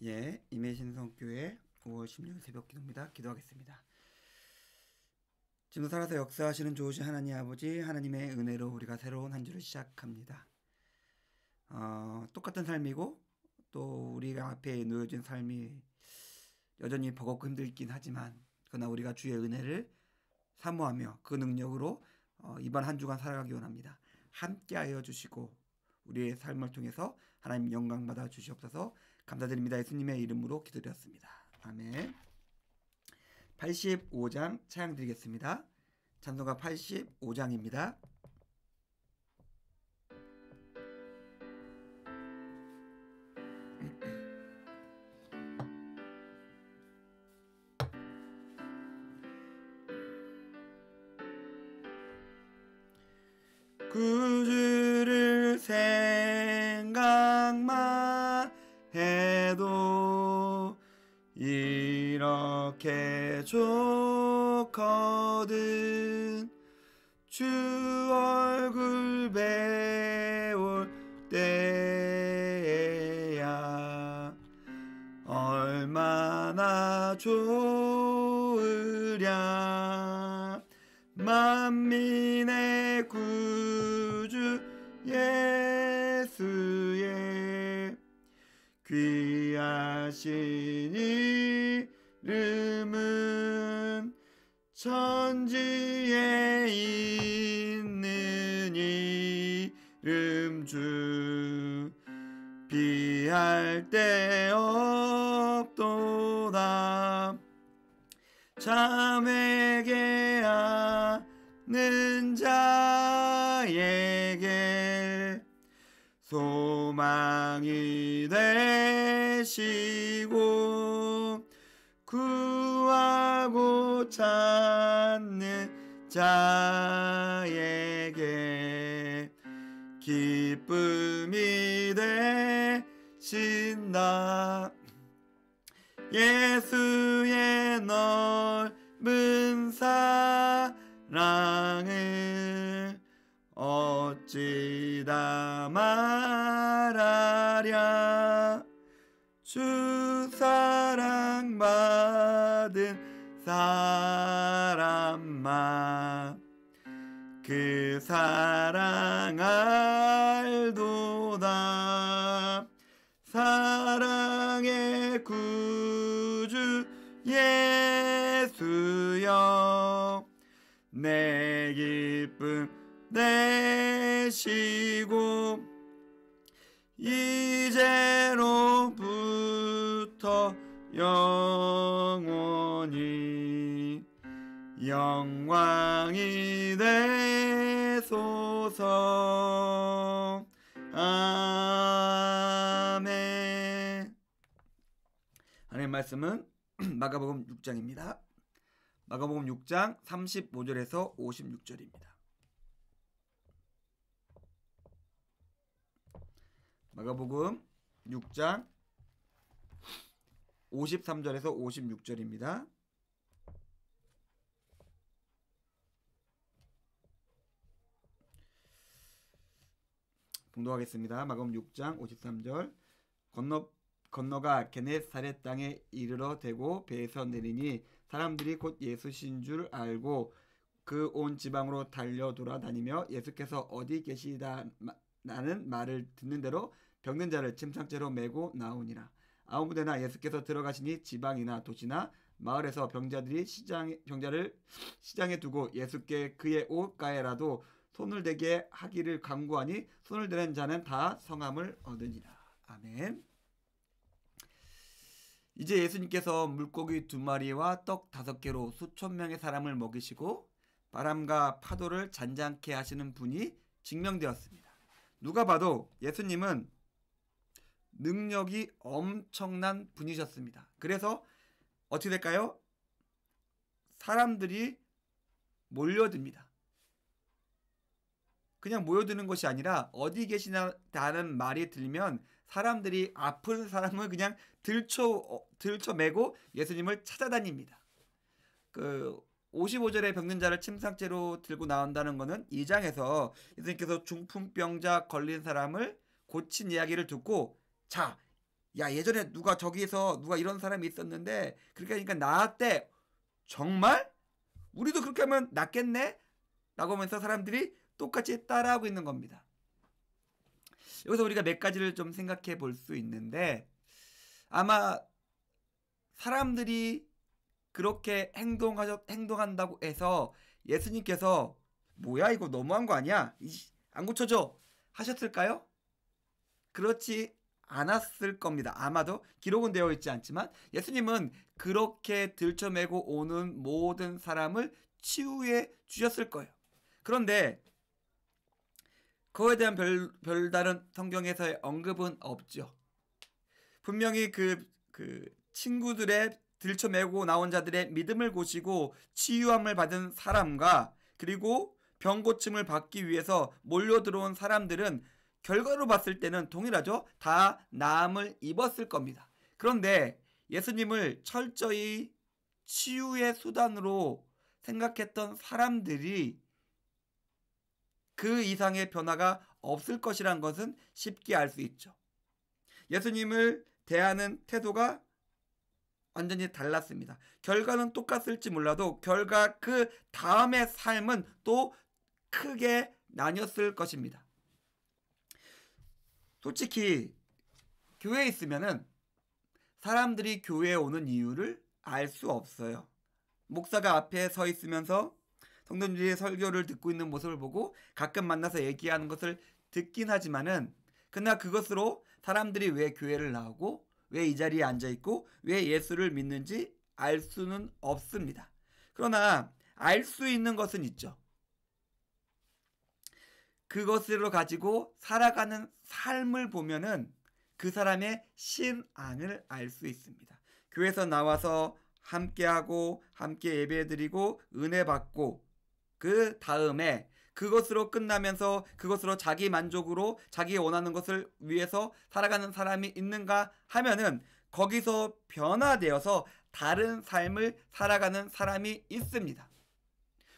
예, 임해신성교회 5월 16일 새벽 기도입니다. 기도하겠습니다. 지금도 살아서 역사하시는 좋으신 하나님 아버지, 하나님의 은혜로 우리가 새로운 한 주를 시작합니다. 똑같은 삶이고 또 우리가 앞에 놓여진 삶이 여전히 버겁고 힘들긴 하지만 그러나 우리가 주의 은혜를 사모하며 그 능력으로 이번 한 주간 살아가기 원합니다. 함께하여 주시고 우리의 삶을 통해서 하나님 영광 받아 주시옵소서. 감사드립니다. 예수님의 이름으로 기도드렸습니다. 아멘. 85장 찬양 드리겠습니다. 찬송가 85장입니다. 구주를 생각만 해도 이렇게 좋거든. 주 얼굴 배울 때야 얼마나 좋으랴. 만민의 구주 예수의 귀하신 이름은 천지에 있는 이름 주 비할 데 없도다. 참 회개하는 자에게 소망이 되시고 구하고 찾는 자에게 기쁨이 되신다. 예수의 넓은 사랑을 어찌 다 말하랴. 주 사랑 받은 사람만 그 사랑 알도다. 사랑의 구주 예수여 내 기쁨 되시고 이제로부터 영원히 영광이 되소서. 아멘. 하나님 말씀은 마가복음 6장입니다. 마가복음 6장 35절에서 56절입니다. 마가복음 6장 53절에서 56절입니다. 봉독하겠습니다. 마가복음 6장 53절. 건너가 게네사렛 땅에 이르러 대고 배에서 내리니 사람들이 곧 예수신 줄 알고 그 온 지방으로 달려 돌아다니며 예수께서 어디 계시다는 말을 듣는 대로 병든 자를 침상째로 메고 나오니라. 아무데나 예수께서 들어가시니 지방이나 도시나 마을에서 병자를 시장에 두고 예수께 그의 옷가에라도 손을 대게 하기를 간구하니 손을 대는 자는 다 성함을 얻으니라. 아멘. 이제 예수님께서 물고기 2마리와 떡 5개로 수천 명의 사람을 먹이시고 바람과 파도를 잔잔케 하시는 분이 증명되었습니다. 누가 봐도 예수님은 능력이 엄청난 분이셨습니다. 그래서 어떻게 될까요? 사람들이 몰려듭니다. 그냥 모여드는 것이 아니라 어디 계시냐는 말이 들리면 사람들이 아픈 사람을 그냥 들쳐매고 예수님을 찾아다닙니다. 55절에 병든 자를 침상째로 들고 나온다는 것은 2장에서 예수님께서 중풍병자 걸린 사람을 고친 이야기를 듣고 자, 야, 예전에 누가 저기에서 누가 이런 사람이 있었는데 그렇게 하니까 나았대. 정말? 우리도 그렇게 하면 낫겠네? 라고 하면서 사람들이 똑같이 따라하고 있는 겁니다. 여기서 우리가 몇 가지를 좀 생각해 볼 수 있는데, 아마 사람들이 그렇게 행동한다고 해서 예수님께서 뭐야 이거 너무한 거 아니야? 안 고쳐줘 하셨을까요? 그렇지 않았을 겁니다. 아마도 기록은 되어 있지 않지만 예수님은 그렇게 들쳐매고 오는 모든 사람을 치유해 주셨을 거예요. 그런데 그거에 대한 별다른 성경에서의 언급은 없죠. 분명히 그 친구들의 들쳐매고 나온 자들의 믿음을 고치고 치유함을 받은 사람과 그리고 병 고침을 받기 위해서 몰려 들어온 사람들은 결과로 봤을 때는 동일하죠. 다 나음을 입었을 겁니다. 그런데 예수님을 철저히 치유의 수단으로 생각했던 사람들이 그 이상의 변화가 없을 것이란 것은 쉽게 알 수 있죠. 예수님을 대하는 태도가 완전히 달랐습니다. 결과는 똑같을지 몰라도 결과 그 다음의 삶은 또 크게 나뉘었을 것입니다. 솔직히 교회에 있으면은 사람들이 교회에 오는 이유를 알 수 없어요. 목사가 앞에 서 있으면서 성도님들이 설교를 듣고 있는 모습을 보고 가끔 만나서 얘기하는 것을 듣긴 하지만은 그러나 그것으로 사람들이 왜 교회를 나오고 왜 이 자리에 앉아 있고 왜 예수를 믿는지 알 수는 없습니다. 그러나 알 수 있는 것은 있죠. 그것으로 가지고 살아가는 삶을 보면은 그 사람의 신앙을 알 수 있습니다. 교회에서 나와서 함께하고 함께 예배드리고 은혜 받고 그 다음에 그것으로 끝나면서 그것으로 자기 만족으로 자기 원하는 것을 위해서 살아가는 사람이 있는가 하면은 거기서 변화되어서 다른 삶을 살아가는 사람이 있습니다.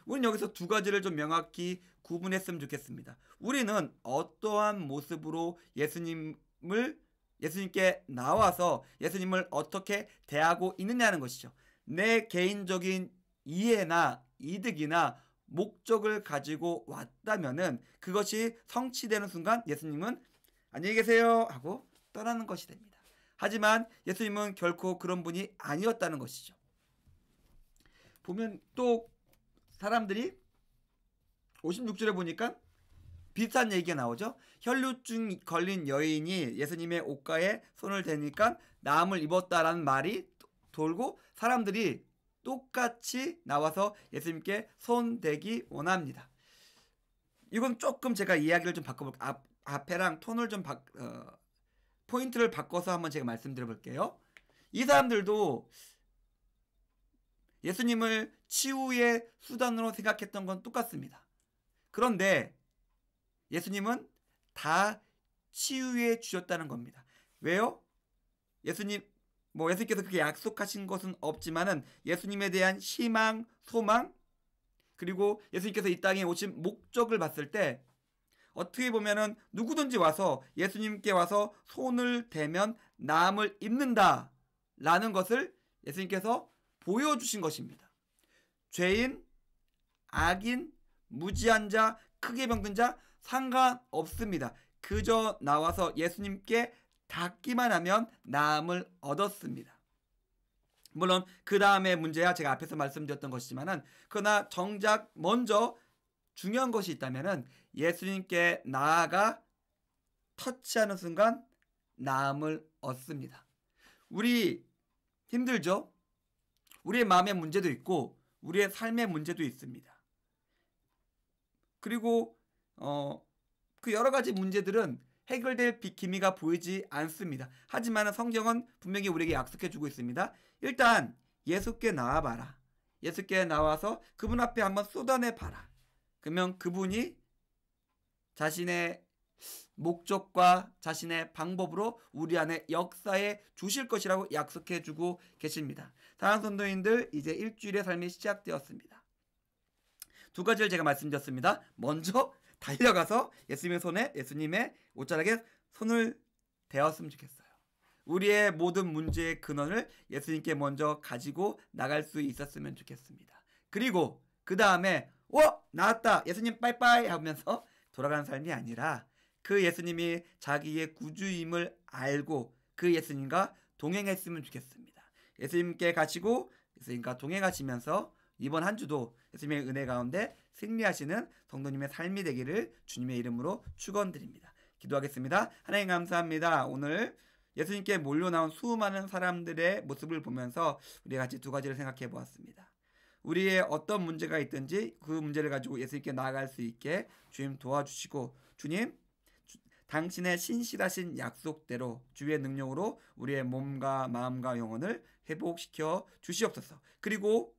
우리는 여기서 두 가지를 좀 명확히 구분했으면 좋겠습니다. 우리는 어떠한 모습으로 예수님께 나와서 예수님을 어떻게 대하고 있느냐는 것이죠. 내 개인적인 이해나 이득이나 목적을 가지고 왔다면은 그것이 성취되는 순간 예수님은 안녕히 계세요 하고 떠나는 것이 됩니다. 하지만 예수님은 결코 그런 분이 아니었다는 것이죠. 보면 또 사람들이 56절에 보니까 비슷한 얘기가 나오죠. 혈루증 걸린 여인이 예수님의 옷가에 손을 대니까 나음을 입었다라는 말이 돌고 사람들이 똑같이 나와서 예수님께 손대기 원합니다. 이건 조금 제가 이야기를 좀 바꿔볼게요. 앞에랑 톤을 좀 포인트를 바꿔서 한번 제가 말씀드려볼게요. 이 사람들도 예수님을 치유의 수단으로 생각했던 건 똑같습니다. 그런데 예수님은 다 치유해 주셨다는 겁니다. 왜요? 예수님께서 그렇게 약속하신 것은 없지만은 예수님에 대한 희망, 소망, 그리고 예수님께서 이 땅에 오신 목적을 봤을 때 어떻게 보면은 누구든지 와서 예수님께 와서 손을 대면 나음을 입는다라는 것을 예수님께서 보여주신 것입니다. 죄인, 악인, 무지한 자, 크게 병든 자 상관없습니다. 그저 나와서 예수님께 닿기만 하면 나음을 얻었습니다. 물론 그 다음에 문제야 제가 앞에서 말씀드렸던 것이지만은 그러나 정작 먼저 중요한 것이 있다면은 예수님께 나아가 터치하는 순간 나음을 얻습니다. 우리 힘들죠? 우리의 마음의 문제도 있고 우리의 삶의 문제도 있습니다. 그리고 그 여러 가지 문제들은 해결될 기미가 보이지 않습니다. 하지만 성경은 분명히 우리에게 약속해주고 있습니다. 일단 예수께 나와봐라. 예수께 나와서 그분 앞에 한번 쏟아내봐라. 그러면 그분이 자신의 목적과 자신의 방법으로 우리 안에 역사해 주실 것이라고 약속해주고 계십니다. 사랑하는 성도님들, 이제 일주일의 삶이 시작되었습니다. 두 가지를 제가 말씀드렸습니다. 먼저 달려가서 예수님의 옷자락에 손을 대었으면 좋겠어요. 우리의 모든 문제의 근원을 예수님께 먼저 가지고 나갈 수 있었으면 좋겠습니다. 그리고 그 다음에 나왔다 예수님 빠이빠이 하면서 돌아가는 삶이 아니라 그 예수님이 자기의 구주임을 알고 그 예수님과 동행했으면 좋겠습니다. 예수님께 가시고 예수님과 동행하시면서 이번 한 주도 예수님의 은혜 가운데 승리하시는 성도님의 삶이 되기를 주님의 이름으로 축원드립니다. 기도하겠습니다. 하나님 감사합니다. 오늘 예수님께 몰려 나온 수많은 사람들의 모습을 보면서 우리 같이 두 가지를 생각해 보았습니다. 우리의 어떤 문제가 있든지 그 문제를 가지고 예수님께 나아갈 수 있게 주님 도와주시고 주님 당신의 신실하신 약속대로 주의 능력으로 우리의 몸과 마음과 영혼을 회복시켜 주시옵소서. 그리고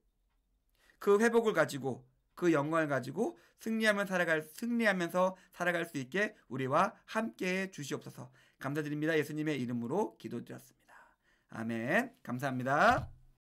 그 회복을 가지고 그 영광을 가지고 승리하면서 살아갈 수 있게 우리와 함께해 주시옵소서. 감사드립니다. 예수님의 이름으로 기도드렸습니다. 아멘. 감사합니다.